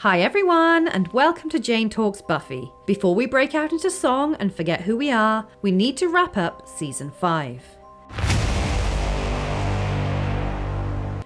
Hi everyone, and welcome to Jane Talks Buffy. Before we break out into song and forget who we are, we need to wrap up Season 5.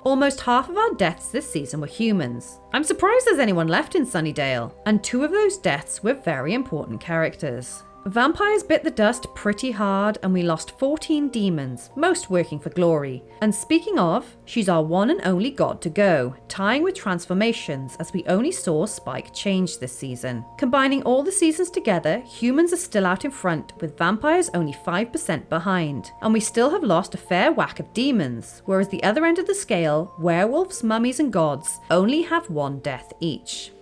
Almost half of our deaths this season were humans. I'm surprised there's anyone left in Sunnydale, and 2 of those deaths were very important characters. Vampires bit the dust pretty hard and we lost 14 demons, most working for Glory. And speaking of, she's our one and only god to go, tying with transformations as we only saw Spike change this season. Combining all the seasons together, humans are still out in front with vampires only 5% behind. And we still have lost a fair whack of demons, whereas the other end of the scale, werewolves, mummies and gods only have 1 death each.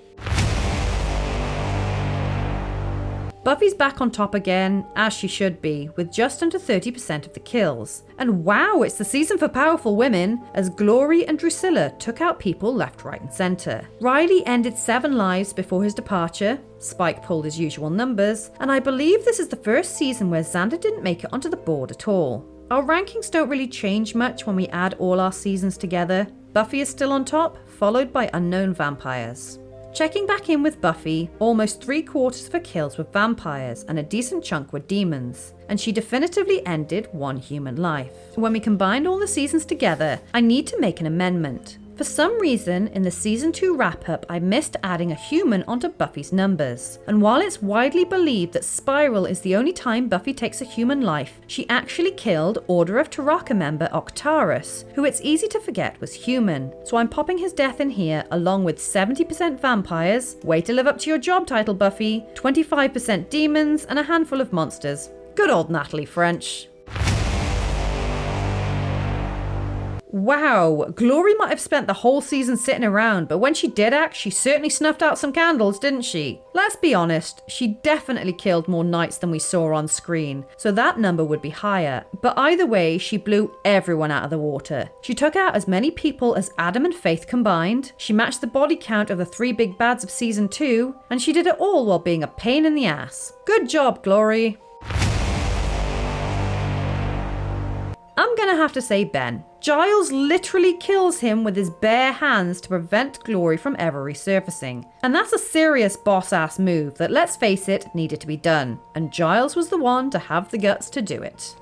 Buffy's back on top again, as she should be, with just under 30% of the kills. And wow, it's the season for powerful women, as Glory and Drusilla took out people left, right and centre. Riley ended 7 lives before his departure, Spike pulled his usual numbers, and I believe this is the first season where Xander didn't make it onto the board at all. Our rankings don't really change much when we add all our seasons together. Buffy is still on top, followed by Unknown Vampires. Checking back in with Buffy, almost 3/4 of her kills were vampires and a decent chunk were demons, and she definitively ended 1 human life. When we combined all the seasons together, I need to make an amendment. For some reason, in the Season 2 wrap-up, I missed adding a human onto Buffy's numbers. And while it's widely believed that Spiral is the only time Buffy takes a human life, she actually killed Order of Taraka member Octarus, who it's easy to forget was human. So I'm popping his death in here along with 70% vampires, way to live up to your job title Buffy, 25% demons, and a handful of monsters. Good old Natalie French. Wow, Glory might have spent the whole season sitting around, but when she did act, she certainly snuffed out some candles, didn't she? Let's be honest, she definitely killed more knights than we saw on screen, so that number would be higher. But either way, she blew everyone out of the water. She took out as many people as Adam and Faith combined, she matched the body count of the 3 big bads of Season 2, and she did it all while being a pain in the ass. Good job, Glory. I'm gonna have to say Ben. Giles literally kills him with his bare hands to prevent Glory from ever resurfacing. And that's a serious boss-ass move that, let's face it, needed to be done. And Giles was the one to have the guts to do it.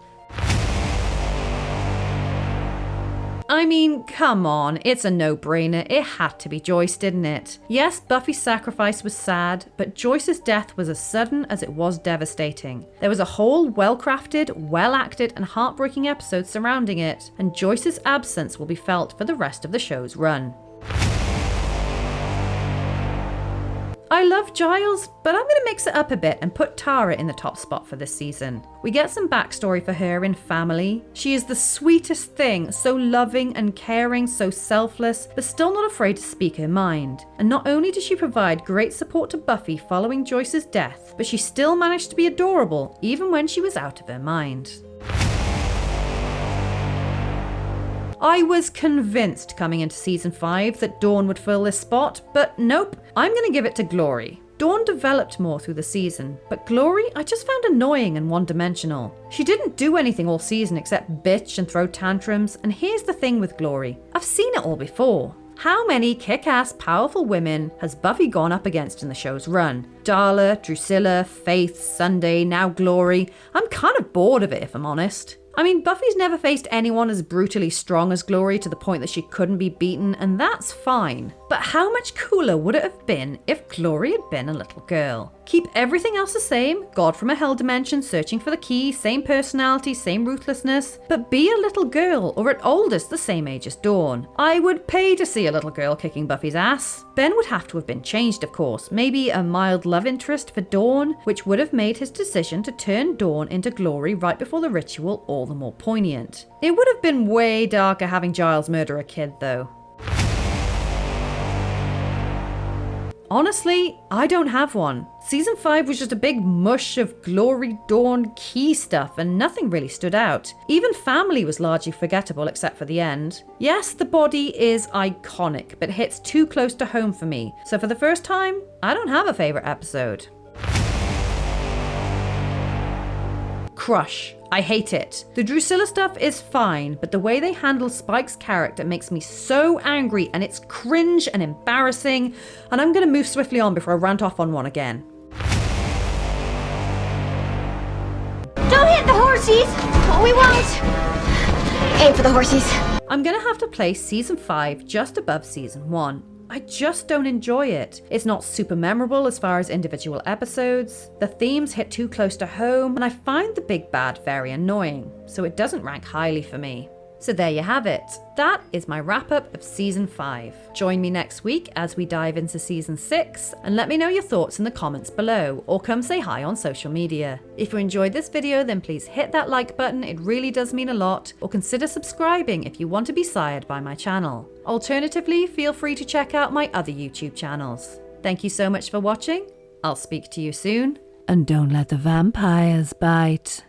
I mean, come on, it's a no-brainer. It had to be Joyce, didn't it? Yes, Buffy's sacrifice was sad, but Joyce's death was as sudden as it was devastating. There was a whole well-crafted, well-acted, and heartbreaking episode surrounding it, and Joyce's absence will be felt for the rest of the show's run. I love Giles, but I'm going to mix it up a bit and put Tara in the top spot for this season. We get some backstory for her in Family. She is the sweetest thing, so loving and caring, so selfless, but still not afraid to speak her mind. And not only does she provide great support to Buffy following Joyce's death, but she still managed to be adorable even when she was out of her mind. I was convinced coming into Season 5 that Dawn would fill this spot, but nope, I'm going to give it to Glory. Dawn developed more through the season, but Glory I just found annoying and one-dimensional. She didn't do anything all season except bitch and throw tantrums, and here's the thing with Glory. I've seen it all before. How many kick-ass powerful women has Buffy gone up against in the show's run? Darla, Drusilla, Faith, Sunday, now Glory. I'm kind of bored of it if I'm honest. I mean, Buffy's never faced anyone as brutally strong as Glory to the point that she couldn't be beaten, and that's fine. But how much cooler would it have been if Glory had been a little girl? Keep everything else the same, God from a hell dimension searching for the key, same personality, same ruthlessness, but be a little girl, or at oldest the same age as Dawn. I would pay to see a little girl kicking Buffy's ass. Ben would have to have been changed, of course, maybe a mild love interest for Dawn, which would have made his decision to turn Dawn into Glory right before the ritual all the more poignant. It would have been way darker having Giles murder a kid though. Honestly, I don't have one. Season 5 was just a big mush of Glory, Dawn, key stuff and nothing really stood out. Even Family was largely forgettable except for the end. Yes, the body is iconic, but hits too close to home for me. So for the first time, I don't have a favourite episode. Crush. I hate it. The Drusilla stuff is fine, but the way they handle Spike's character makes me so angry, and it's cringe and embarrassing, and I'm gonna move swiftly on before I rant off on one again. Don't hit the horsies! Oh, we won't! Aim for the horsies. I'm gonna have to place season 5 just above season 1. I just don't enjoy it. It's not super memorable as far as individual episodes, the themes hit too close to home, and I find the big bad very annoying, so it doesn't rank highly for me. So there you have it. That is my wrap up of season 5. Join me next week as we dive into season 6, and let me know your thoughts in the comments below, or come say hi on social media. If you enjoyed this video, then please hit that like button, it really does mean a lot, or consider subscribing if you want to be sired by my channel. Alternatively, feel free to check out my other YouTube channels. Thank you so much for watching, I'll speak to you soon, and don't let the vampires bite.